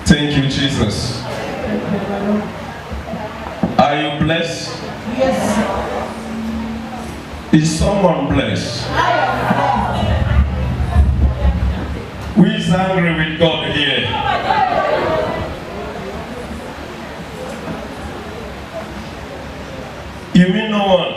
Thank you, Jesus. Are you blessed? Yes. Is someone blessed? Who is angry with God here? You mean no one?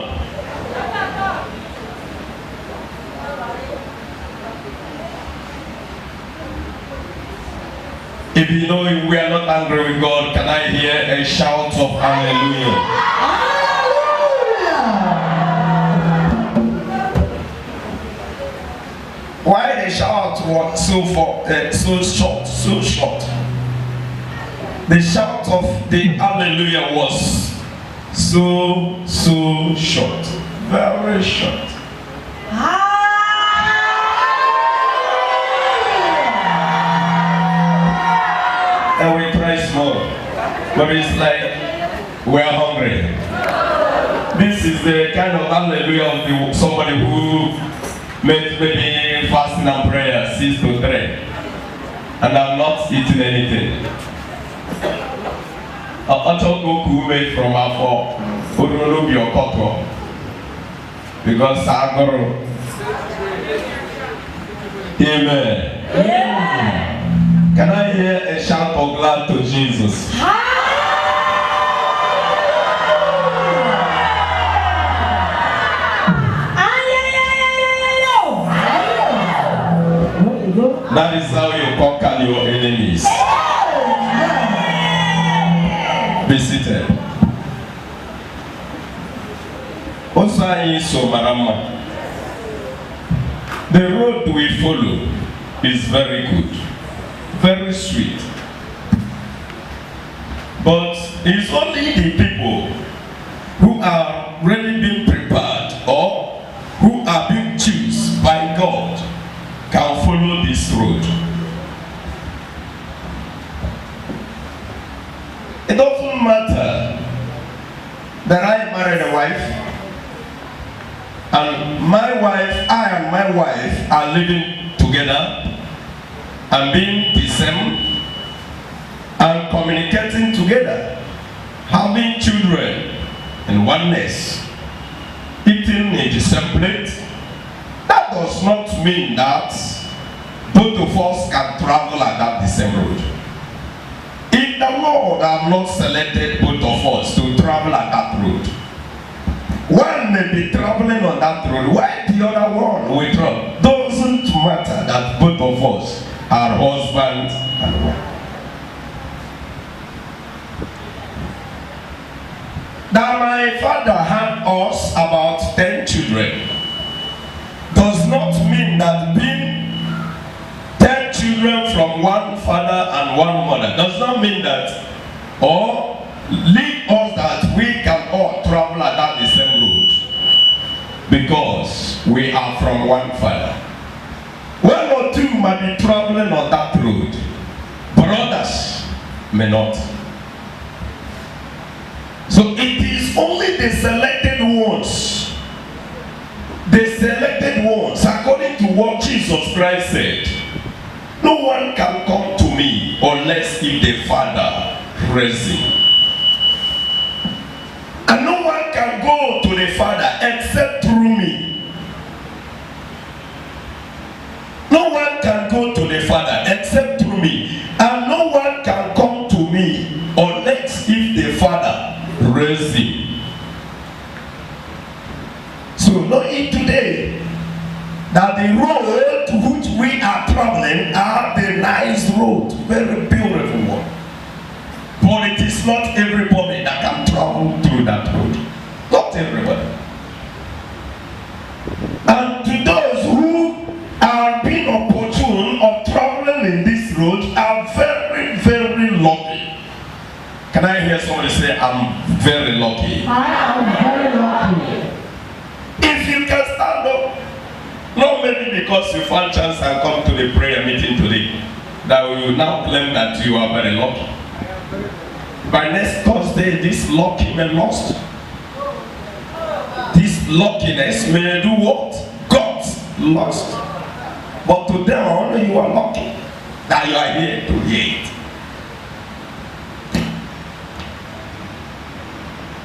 If you know we are not angry with God, can I hear a shout of hallelujah? Hallelujah! Why the shout was so short? The shout of the hallelujah was so short, very short. And we try small, but it's like we're hungry. This is the kind of hallelujah of somebody who made maybe fasting and prayer 6 to 3, and I'm not eating anything. I told who made from Afo, who don't be your cotton, because Sagoro. Amen. Yeah. Can I hear a shout of glad to Jesus? That is how you conquer your enemies. Be seated. The road we follow is very good, very sweet. But it's only the people who are really being prepared or who are being chosen by God can follow this road. It doesn't matter that I married a wife and I and my wife are living together and being the same and communicating together, having children in oneness, eating in the same plate. That does not mean that both of us can travel at the same road. If the Lord have not selected both of us to travel at that road, one may be traveling on that road, while the other one will travel. Doesn't matter that both of us are husband and 1. That my father had us about 10 children does not mean that being 10 children from one father and one mother does not mean that, or lead us that we can all travel along the same road because we are from one father. One or two might be traveling on that road, but others may not. So it is only the selected ones, according to what Jesus Christ said. No one can come to me unless if the Father raise him. And no one can go to the Father except through me. No one can go to the Father except through me. And no one can come to me unless if the Father raise him. So knowing today that the road which we are traveling are the nice road, very beautiful one. But it is not everybody that can travel through that road. Not everybody. And to those who are being opportune of traveling in this road are very, very lucky. Can I hear somebody say, I'm very lucky? I am very lucky. If you can stand up, not maybe because you found chance and come to the prayer meeting today, that we will now claim that you are very lucky. By next Thursday, this lucky may lost. This luckiness may do what? Got lost. But to them only you are lucky that you are here to hear it.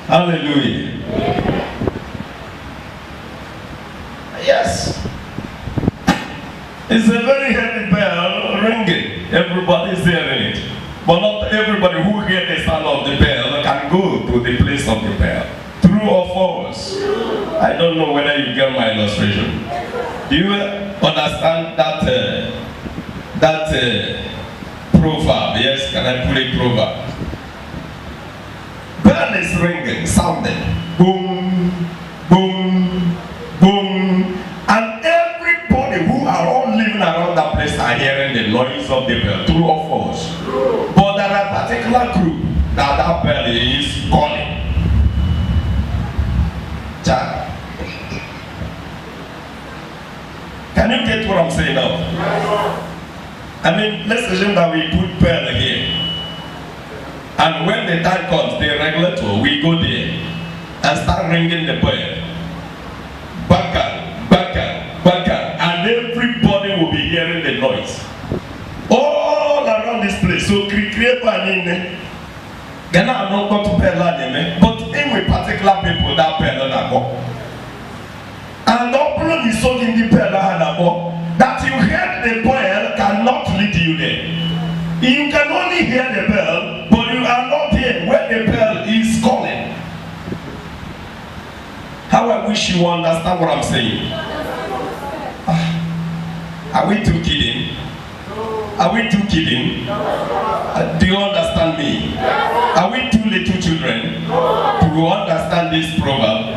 Hallelujah. Yes. It's a very heavy bell ringing. Everybody is hearing it. But not everybody who hears the sound of the bell can go to the place of the bell. True or false? I don't know whether you get my illustration. Do you understand that proverb? Yes, can I put a proverb? Bell is ringing, sounding. Boom, boom, boom. And everybody who are all living around that place are hearing the noise of the bell. True or false? But there are a particular group that bell is calling. Can you get what I'm saying now? I mean, let's assume that we put bell here. And when the time comes, the regulator, we go there and start ringing the bell. Baka, and everybody will be hearing the noise. All around this place. So, create an Then I'm not going to bell, but in with particular people that bell. And open is so in the bell that you hear the bell cannot lead you there. You can only hear the bell, but you are not here when the bell is calling. How I wish you understand what I'm saying. Are we too kidding? Are we too kidding? Do you understand me? Are we too little children to understand this proverb?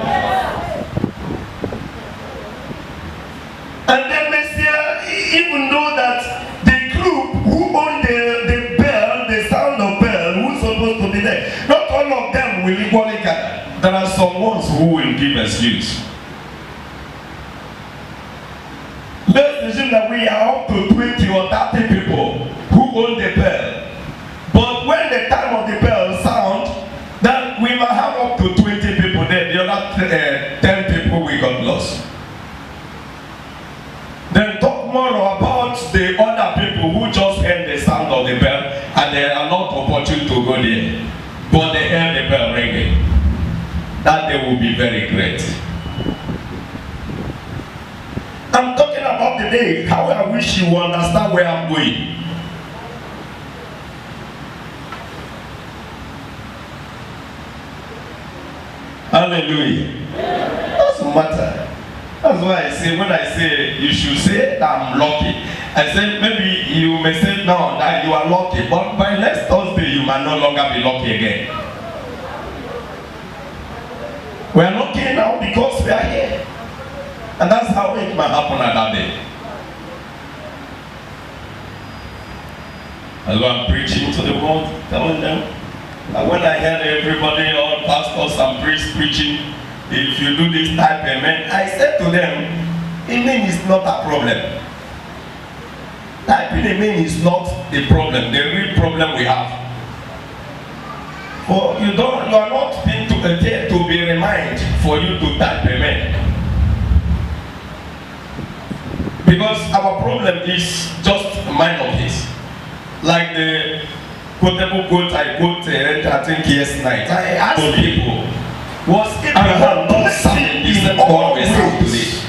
And then Messiah, even though that the group who own the bell, the sound of bell, who's supposed to be there, not all of them will equally gather. There are some ones who will give excuse. Let's assume that we are up to 20 or 30 people who own the bell. But when the time of the bell sound, then we might have up to 20 people there. The other 10 people we got lost. Then talk more about the other people who just heard the sound of the bell and they are not opportune to go there. But they hear the bell ringing. That day will be very great. I'm talking about the day, how I wish you understand where I'm going. Hallelujah. Doesn't matter. That's why I say, when I say you should say I'm lucky, I said maybe you may say no, that you are lucky, but by next Thursday you might no longer be lucky again. We are lucky now because we are here. And that's how it might happen at that day. As I'm preaching to the world, telling them, and when I heard everybody, all pastors and priests preaching, if you do this type of amen, I said to them, amen is not a problem. Typing amen is not the problem, the real problem we have. For you are not being to be reminded for you to type amen. Because our problem is just minor case. Like the quotable quote I quoted, I think yesterday. I asked people, was Abraham not something decent God we have today?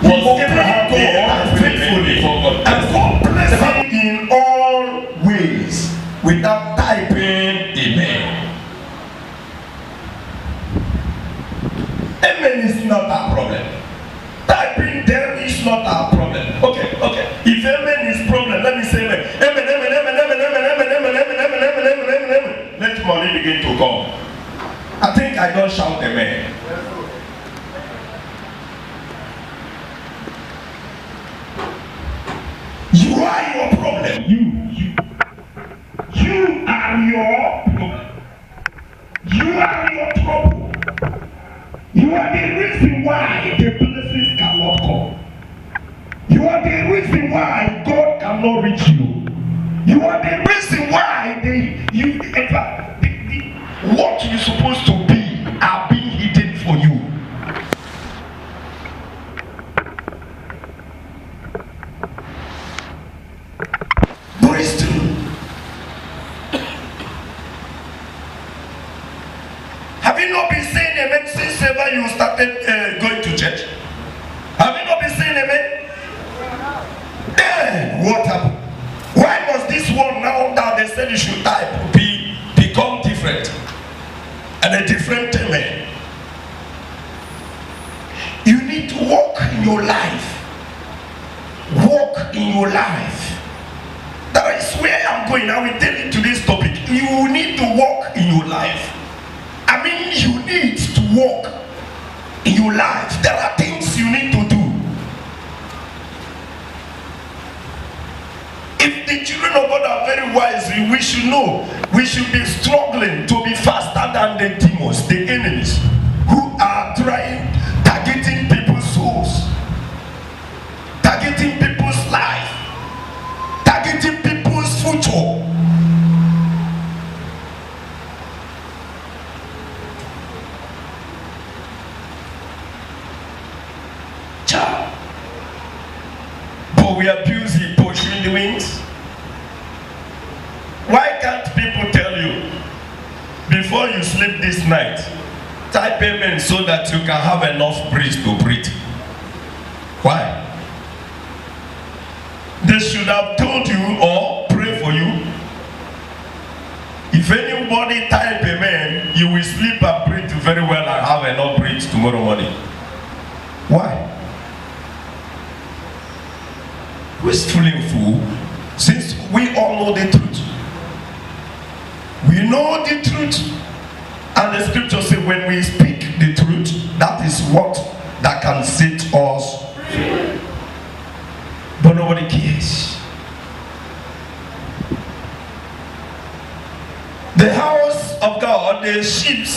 Was Abraham God faithful before God? And God blessed him in all ways without typing amen. Amen is not our problem. Typing there is not our problem. Okay. If amen is problem, let me say amen. Amen. Let money begin to come. I think I don't shout amen. You are your problem. You are your problem. You are your trouble. You are the reason why the blessings cannot come. You are the reason why God cannot reach you. You are the reason why what you're supposed to be are being hidden for you. Praise true. Have you not been saying amen since ever you started going to church? Have you not been saying amen? What happened? Why was this one now that they said you should type become different? And a different amen. You need to walk in your life. Walk in your life. That is where I'm going. I will tell you to this topic. You need to walk in your life. I mean, you need to walk in your life. There are things you need to do. If the children of God are very wise, we should know we should be struggling to be faster than the demons, the enemies, who are targeting people's souls, targeting people's life, targeting people's future. But we are busy pushing the wings. Why can't people tell you before you sleep this night, type amen so that you can have enough breeze to breathe? Why? They should have told you or pray for you. If anybody type amen, you will sleep and breathe very well and have enough breeze tomorrow morning. Why? Who is fooling fool? Since we all know the truth. We know the truth. And the scripture says when we speak the truth, that is what that can set us free. But nobody cares. The house of God, the sheep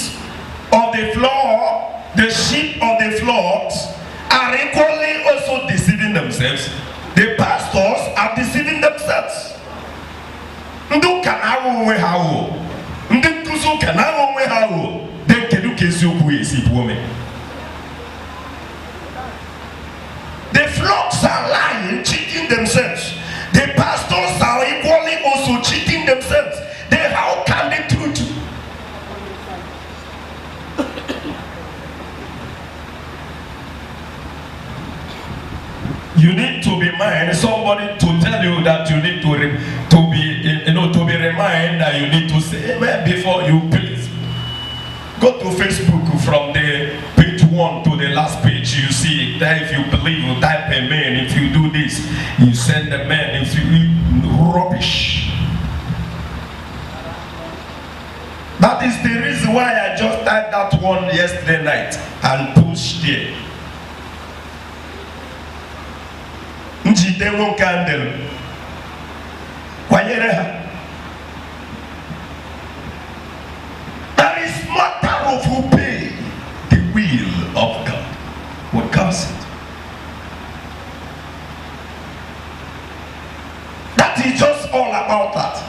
of the floor, the sheep of the flocks are equally also deceiving themselves. The pastors are deceiving themselves. Ndu kana onwe ha o. Ndị nkuzi kana onwe ha o. Den kedu kesi okwu esi puome. The flocks are lying, cheating themselves. The pastors are equally also cheating themselves. Then how can the truth? You need to be reminded, somebody to tell you that you need to be reminded that you need to say amen before you please. Go to Facebook from the page 1 to the last page, you see that if you believe, you type amen. If you do this, you send amen. If you rubbish. That is the reason why I just typed that one yesterday night and pushed there. Njide won candle. That is matter of who pay the will of God. What comes it? That is just all about that.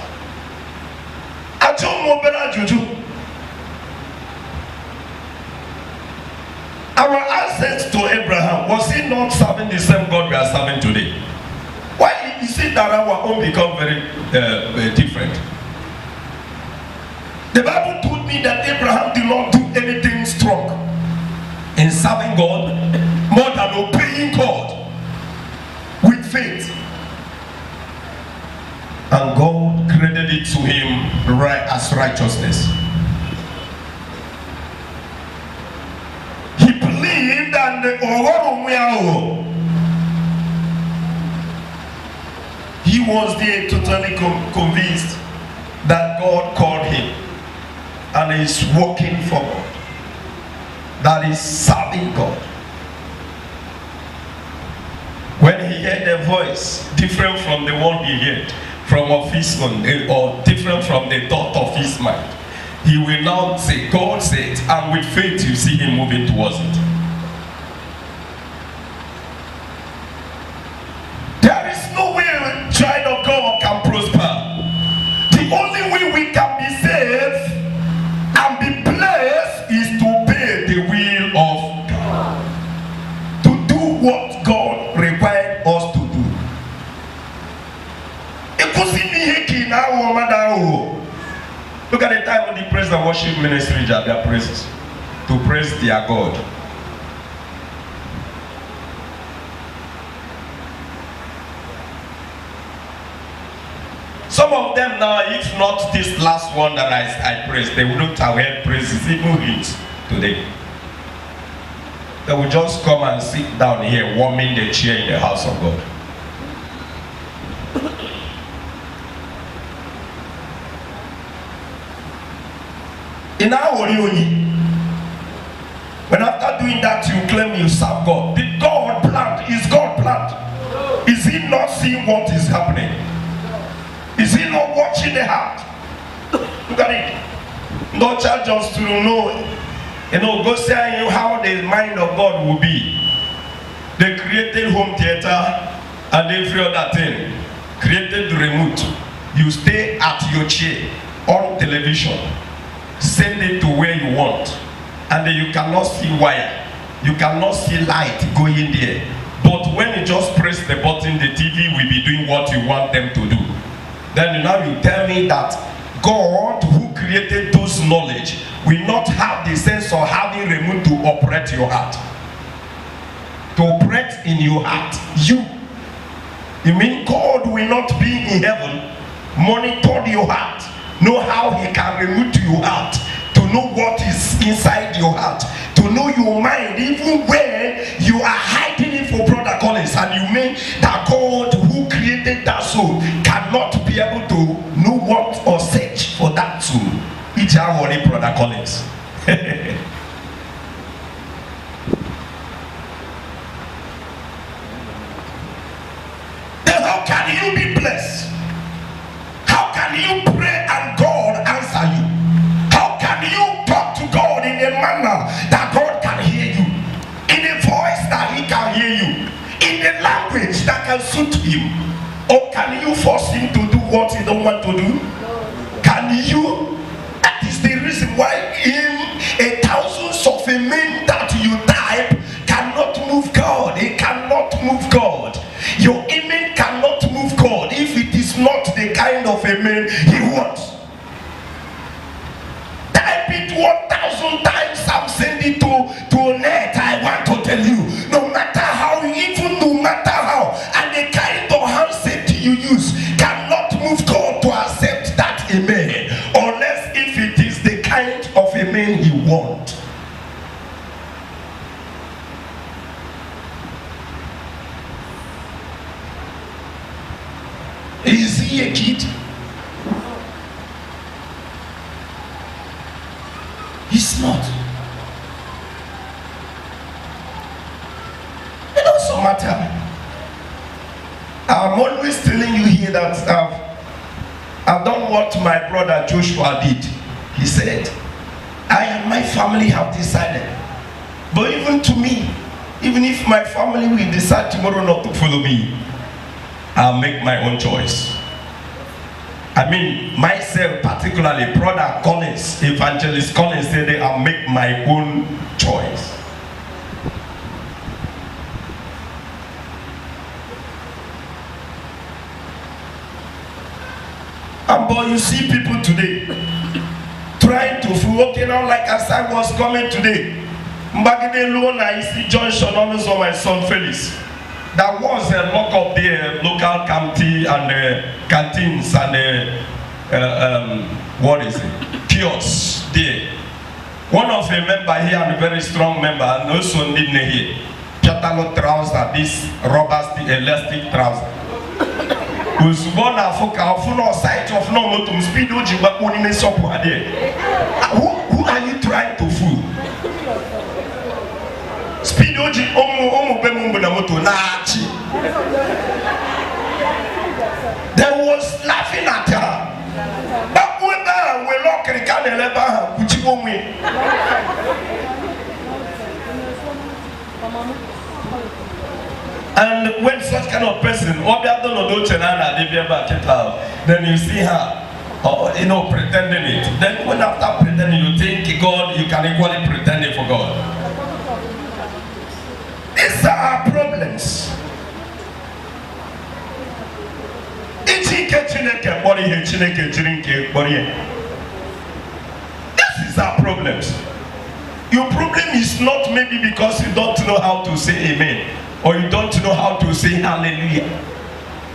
Our ancestors to Abraham, was he not serving the same God we are serving today? Why is it that our own become very different? The Bible told me that Abraham did not do anything strong in serving God more than obeying God with faith. And God credited it to him as righteousness. He believed and he was there totally convinced that God called him and is working for God, that is serving God. When he heard a voice different from the one he heard from of his own, or different from the thought of his mind, he will now say, God said, and with faith you see him moving towards it. There is no way a child of God can prosper. The only way we can be saved and be blessed is to obey the will of God, to do what God required us to do. Look at the time when the praise and worship ministry have their praises, to praise their God. Some of them now, if not this last one that I praised, they wouldn't have heard praises, even hits today. They will just come and sit down here warming the chair in the house of God. In our when after doing that you claim you serve God, did God plant? Is God plant? Is he not seeing what is happening? Is he not watching the heart? Look at it. No charge us to know, go say you how the mind of God will be. They created home theater and every other thing. Created the remote. You stay at your chair on television. Send it to where you want. And then you cannot see wire. You cannot see light going there. But when you just press the button, the TV will be doing what you want them to do. Then now you tell me that God who created those knowledge will not have the sense of having remote to operate your heart. To operate in your heart. You mean God will not be in heaven, monitor your heart, know how he can remove your heart, to know what is inside your heart, to know your mind, even when you are hiding it for Brother Collins, and you mean that God who created that soul cannot be able to know what or search for that soul. It's our worry, Brother Collins. Then how can you be blessed? How can you pray and God answer you? How can you talk to God in a manner that God can hear you? In a voice that he can hear you? In a language that can suit him? Or can you force him to do what he don't want to do? Can you? That is the reason why in 1,000s of amen that you type cannot move God. It cannot move God. Your amen cannot move God if it is not the kind of amen he wants. Type it 1,000 times and send it to net. I want to tell you, no matter how, even no matter how, and the kind of handset you use cannot move God to accept that amen, unless if it is the kind of amen he wants. He's not. It doesn't matter. I'm always telling you here that I've done what my brother Joshua did. He said, I and my family have decided. But even to me, even if my family will decide tomorrow not to follow me, I'll make my own choice. I mean, myself, particularly, Brother Collins, Evangelist Collins, said I'll make my own choice. But you see people today trying to fool. Okay, now like as I was coming today, Mbagide Lona, I see John Shonomis or my son Felix. That was a lock up there, local county and canteens and what is it? Kiosks there. One of the member here and a very strong member, and also in here, Piatalo trouser, this rubber elastic trouser. Was born Africa, no sight of no motum speed, but only in somewhere there. Who are you trying to fool? Speed oji omu bemumbu na moto nachi. They was laughing at her. But when we look at the canela, which you and when such kind of person, then you see her, pretending it. Then when after pretending, you think God, you can equally pretend it for God. These are our problems. This is our problems. Your problem is not maybe because you don't know how to say amen, or you don't know how to say hallelujah,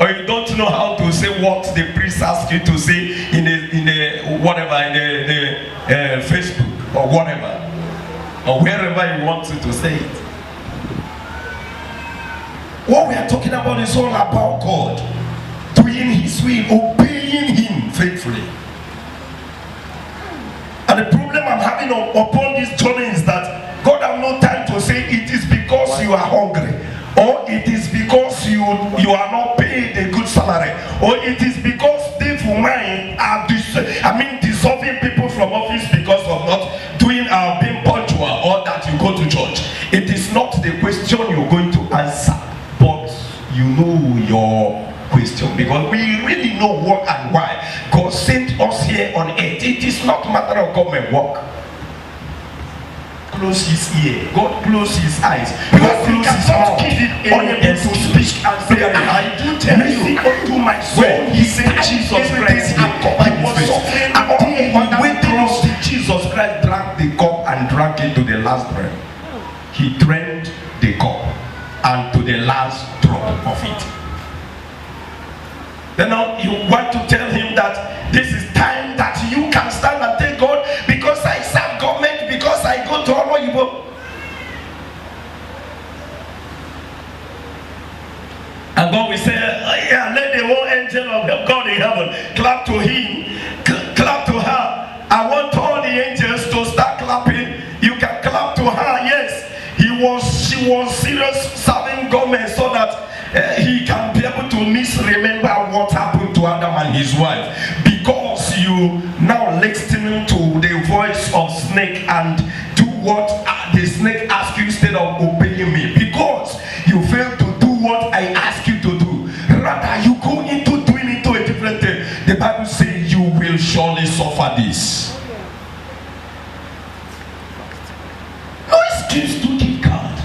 or you don't know how to say what the priest asks you to say in the whatever, in the Facebook or whatever, or wherever you want to say it. What we are talking about is all about God doing His will, obeying Him faithfully. And the problem I'm having upon this journey is that God have no time to say it is because you are hungry, or it is because you are not paid a good salary, or it is because devil mind are dissolving people from office because of not doing being punctual, or that you go to church. It is not the question you're going to answer, but you know your question, because we really know what and why God sent us here on earth. It is not a matter of come and walk. Close his ear. God close his eyes. God close his mouth. Unable to speak and say, I do tell you, unto my soul, he said Jesus Christ. He was suffering until he went through. Jesus Christ drank the cup and drank it to the last breath. He drank the cup and to the last drop of it. Then now you want to tell him that this is time that you can stand and thank God because I serve government, because I go to all you. And God will say, yeah, let the whole angel of God in heaven clap to him, clap to her. I want all the angels to start clapping. You can clap to her. Yes, she was serious serving government so that he can be able to misremember what happened to Adam and his wife, because you now listen to the voice of snake and do what the snake asks you instead of obeying me, because you fail to do what I ask you to do. Rather you go into doing into a different thing. The Bible says you will surely suffer this. No excuse to give God.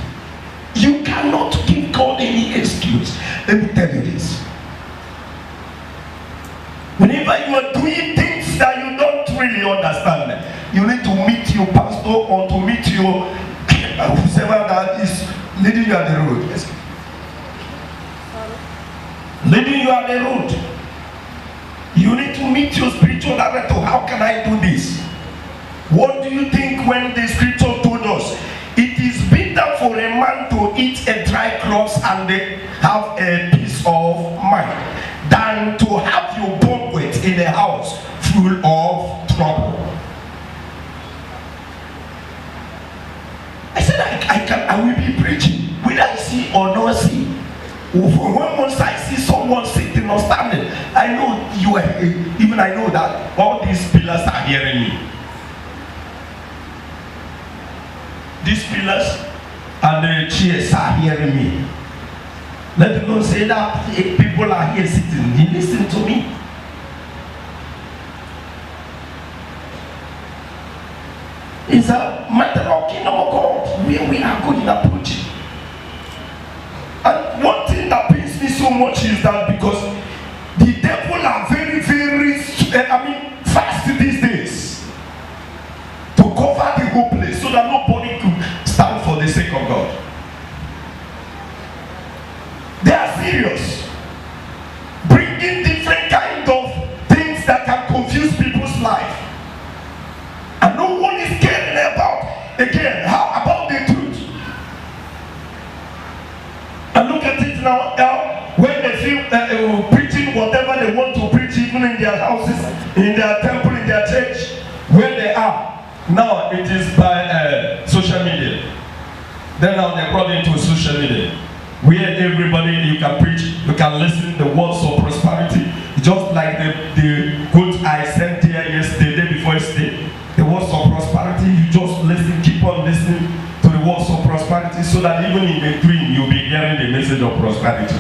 You cannot give God any excuse. Let me tell you this. Whenever you are doing things that you don't really understand, you need to meet your pastor or to meet your whoever that is leading you on the road. Yes. Leading you on the road. You need to meet your spiritual director. How can I do this? What do you think when the scripture told us? It is better for a man to eat a dry crust and have a peace of mind than to have your banquet in a house full of trouble. I will be preaching, whether I see or not see. From once I see someone sitting or standing, I know you are, even I know that all these pillars are hearing me. These pillars and the chairs are hearing me. Let the Lord say that people are here sitting, they listen to me. It's a matter of kingdom of God where we are going to approach it. And one thing that pains me so much is that because the devil are very, very, fast these days to cover the whole place so that nobody could stand for the sake of God. They are serious, bringing different kind of things that can confuse people's life. And no one is caring about, again, how about the truth? And look at it now, when they feel preaching whatever they want to preach, even in their houses, in their temple, in their church, where they are. Now it is by social media. Then now they're brought into social media, where everybody, you can preach, you can listen the words of prosperity, just like the quote I sent here yesterday, day before yesterday. The words of prosperity, you just listen, keep on listening to the words of prosperity so that even in the dream you'll be hearing the message of prosperity.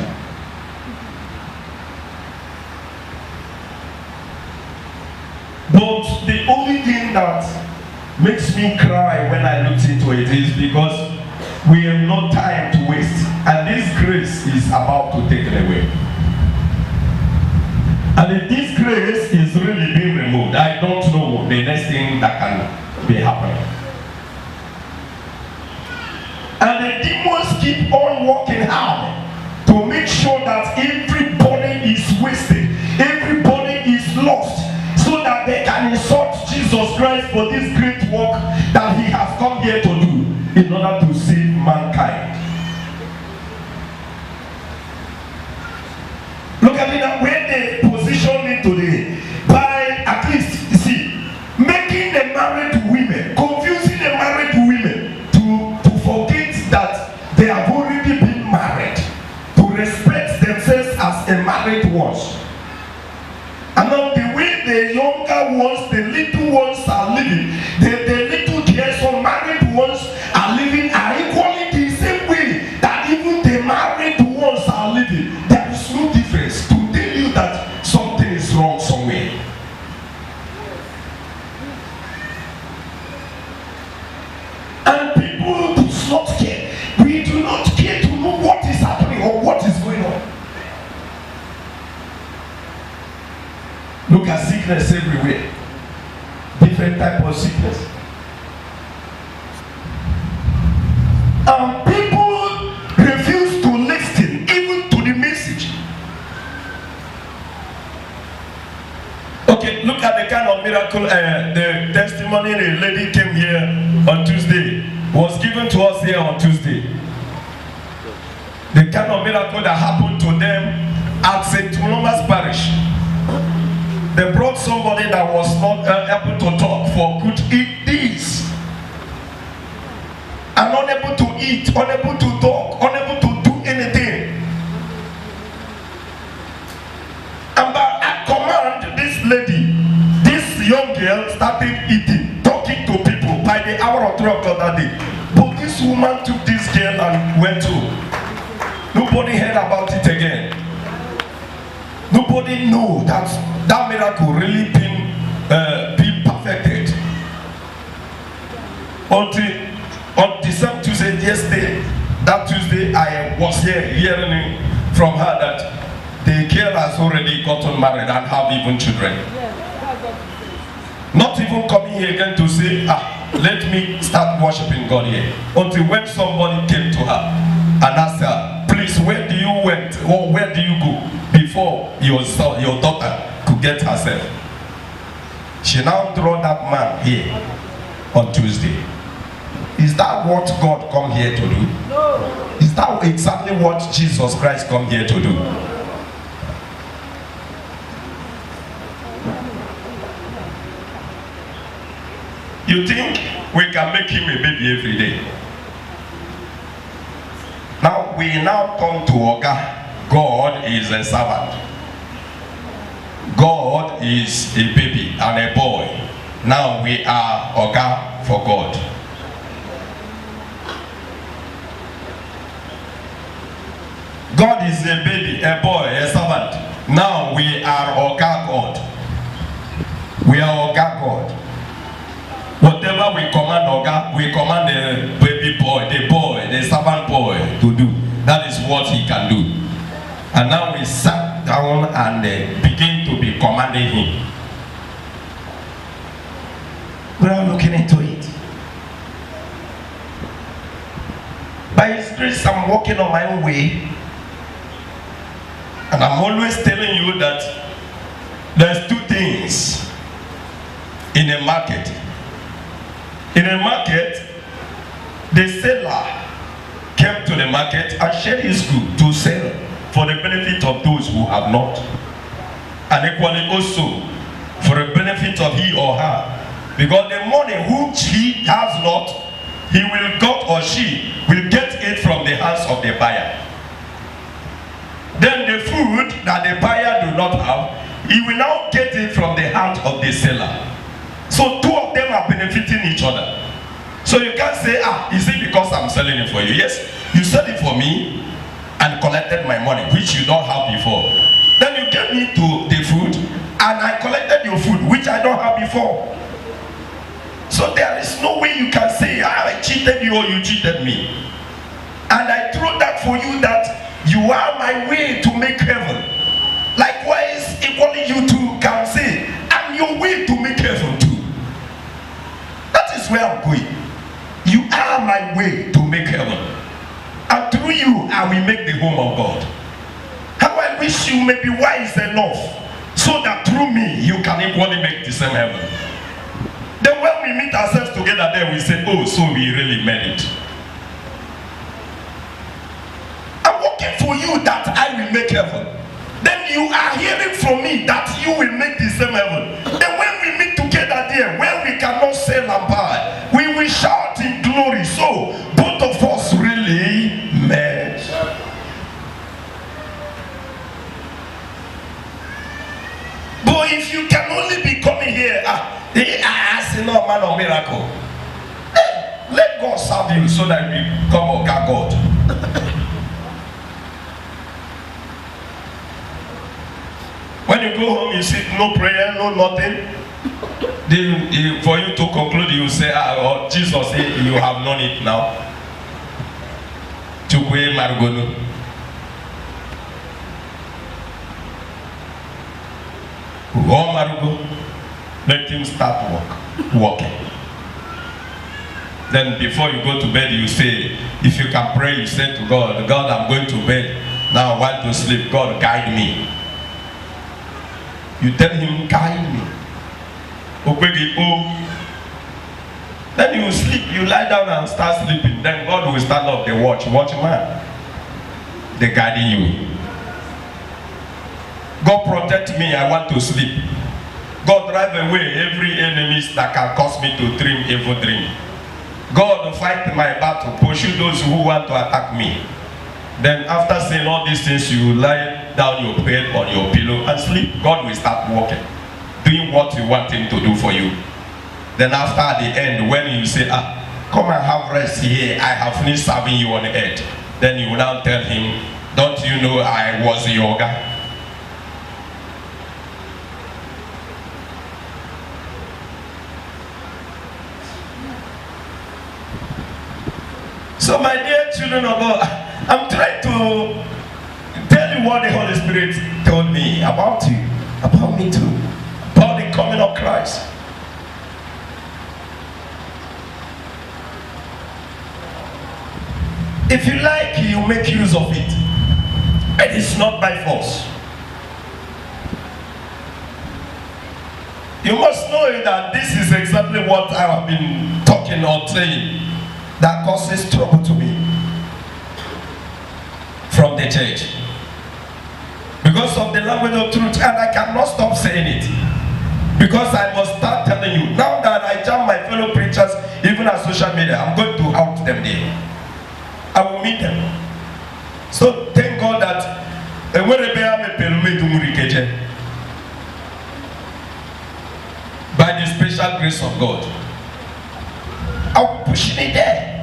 But the only thing that makes me cry when I look into it is because we have no time to waste, and this grace is about to take it away. And if this grace is really being removed, I don't know the next thing that can be happening. And the demons keep on working hard to make sure that everybody is wasted, everybody is lost, so that they can insult Jesus Christ for this great work that he has come here to do in order to save mankind. Look at it now, where they position it today, by at least, you see, making the married women, confusing the married women to forget that they have already been married, to respect themselves as a married ones. And now the way the younger ones, the little ones are living, the little girls or married ones are living are equally the same way that even the married ones are living. There is no difference, to tell you that something is wrong somewhere. And people do not care. We do not care to know what is happening or what is going on. Look at sickness everywhere. Different type of sickness. People refuse to listen even to the message. Okay, look at the kind of miracle, the testimony the lady came here on Tuesday, was given to us here on Tuesday. The kind of miracle that happened to them at St. Thomas Parish. They brought somebody that was not able to talk for good 8 days. And unable to eat, unable to talk, unable to do anything. And by command, this lady, this young girl started eating, talking to people by the hour or 3 o'clock that day. But this woman took this girl and went to. Nobody heard about it again. Nobody knew that miracle really been perfected. Until on December Tuesday, yesterday, that Tuesday, I was here hearing from her that the girl has already gotten married and have even children. Not even coming here again to say, let me start worshiping God here. Until when somebody came to her and asked her, please, where do you went or where do you go before your daughter could get herself? She now draw that man here on Tuesday. Is that what God come here to do? No. Is that exactly what Jesus Christ come here to do? You think we can make him a baby every day? Now we now come to Oga. God is a servant. God is a baby and a boy. Now we are Oga for God. God is a baby, a boy, a servant. Now we are Oga God. We are Oga God. Whatever we command Oga, we command the baby boy, the servant boy to do. That is what he can do. And now we sat down and begin to be commanding him. We are looking into it. By His grace, I'm walking on my own way. And I'm always telling you that there's two things in a market. In a market, the seller came to the market and shared his good to sell for the benefit of those who have not. And equally also for the benefit of he or her. Because the money which he has not, he will get or she will get it from the hands of the buyer. Then the food that the buyer do not have, he will now get it from the hand of the seller. So two of them are benefiting each other. So you can't say, is it because I'm selling it for you? Yes, you sold it for me and collected my money, which you don't have before. Then you gave me to the food and I collected your food, which I don't have before. So there is no way you can say, I cheated you or you cheated me. And I throw that for you that you are my way to make heaven. Likewise, equally you too can say, I'm your way to make heaven too. That is where I'm going. You are my way to make heaven. And through you, I will make the home of God. How I wish you may be wise enough so that through me, you can equally make the same heaven. Then when we meet ourselves together there, we say, oh, so we really made it. I'm working for you that I will make heaven. Then you are hearing from me that you will make the same heaven. Then when we meet together there, when we cannot sell and buy, we will shout in glory. So both of us really met. But if you can only be coming here, I say no man of miracle. Let God serve you so that you become God. When you go home, you see no prayer, no nothing. For you to conclude, you say, oh, Jesus said you have known it now. Chukwe Margono. Oh Margo, let him start walking. Then before you go to bed, you say, if you can pray, you say to God, God, I'm going to bed. Now I want to sleep. God, guide me. You tell him, guide me. Then you sleep, you lie down and start sleeping. Then God will stand up the watchman. They're guiding you. God protect me, I want to sleep. God drive away every enemy that can cause me to dream evil dream. God fight my battle, pursue those who want to attack me. Then after saying all these things, you lie down your head on your pillow and sleep. God will start working, doing what you want him to do for you. Then after at the end, when you say, come and have rest here, I have finished serving you on the earth. Then you will now tell him, don't you know I was yoga? So my dear children of God, I'm trying to tell you what the Holy Spirit told me about you, about me too, about the coming of Christ. If you like, you make use of it. It is not by force. You must know that this is exactly what I have been talking or saying that causes trouble to me from the church. Because of the language of truth, and I cannot stop saying it. Because I must start telling you, now that I jam my fellow preachers, even on social media, I'm going to out them there. I will meet them. So thank God that by the special grace of God, I'm pushing it there.